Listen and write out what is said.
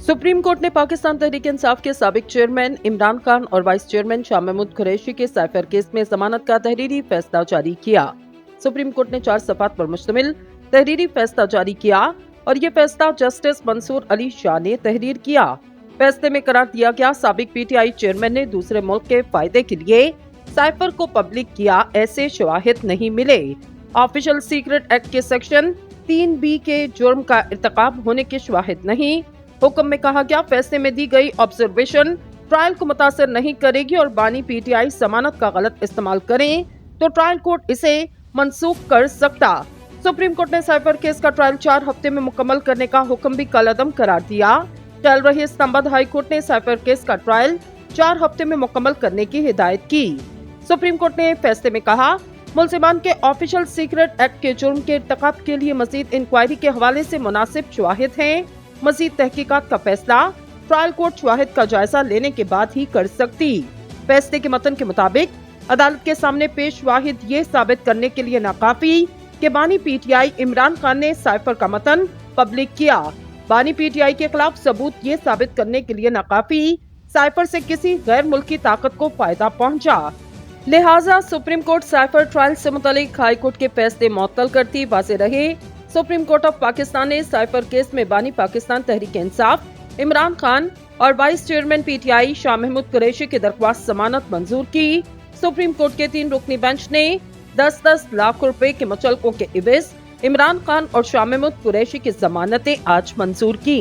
Supreme court ने पाकिस्तान तहरीक इंसाफ के साबिक चेयरमैन इमरान खान और वाइस चेयरमैन शाह महमूद कुरैशी के साइफर केस में जमानत का तहरीरी फैसला जारी किया। सुप्रीम कोर्ट ने 4 सफ़ात पर मुश्तमिल तहरीरी फैसला जारी किया और ये फैसला जस्टिस मंसूर अली शाह ने तहरीर किया। फैसले में करार दिया गया, साबिक पीटीआई चेयरमैन ने दूसरे मुल्क के फायदे के लिए साइफर को पब्लिक किया, ऐसे शवाहिद नहीं मिले। ऑफिशियल सीक्रेट एक्ट के सेक्शन 3B के जुर्म का इर्तिकाब होने के शवाहिद नहीं। हुक्म में कहा गया, फैसले में दी गई ऑब्जर्वेशन ट्रायल को मुतासर नहीं करेगी और बानी पीटीआई जमानत का गलत इस्तेमाल करें तो ट्रायल कोर्ट इसे मंसूख कर सकता। सुप्रीम कोर्ट ने साइफर केस का ट्रायल 4 हफ्ते में मुकम्मल करने का हुक्म भी कलअदम करार दिया। चल रही इस्लामाबाद हाई कोर्ट ने साइफर केस का ट्रायल 4 हफ्ते में मुकम्मल करने की हिदायत की। सुप्रीम कोर्ट ने फैसले में कहा, मुल्जिमान के ऑफिशियल सीक्रेट एक्ट के जुर्म के इर्तिकाब के लिए मजीद इंक्वायरी के हवाले से मुनासिब शवाहिद हैं। मजीद तहकीकात का फैसला ट्रायल कोर्ट शवाहिद का जायजा लेने के बाद ही कर सकती। फैसले के मतन के मुताबिक अदालत के सामने पेश शवाहिद ये साबित करने के लिए नाकाफी कि बानी पीटीआई इमरान खान ने साइफर का मतन पब्लिक किया। बानी पीटीआई के खिलाफ सबूत ये साबित करने के लिए नाकाफी साइफर से किसी गैर मुल्की ताकत को फायदा पहुंचा। लिहाजा सुप्रीम कोर्ट साइफर ट्रायल से मुतालिक हाई कोर्ट के फैसले मुअत्तल करती वाज़ेह रहे। सुप्रीम कोर्ट ऑफ पाकिस्तान ने साइफर केस में बानी पाकिस्तान तहरीक इंसाफ इमरान खान और vice chairman PTI Shah Mahmood Qureshi की दरख्वास्त जमानत मंजूर की। सुप्रीम कोर्ट के 3 रुकनी बेंच ने 10-10 लाख रुपए के मुचलकों के इवज़ इमरान खान और शाह महमूद कुरैशी की जमानतें आज मंजूर की।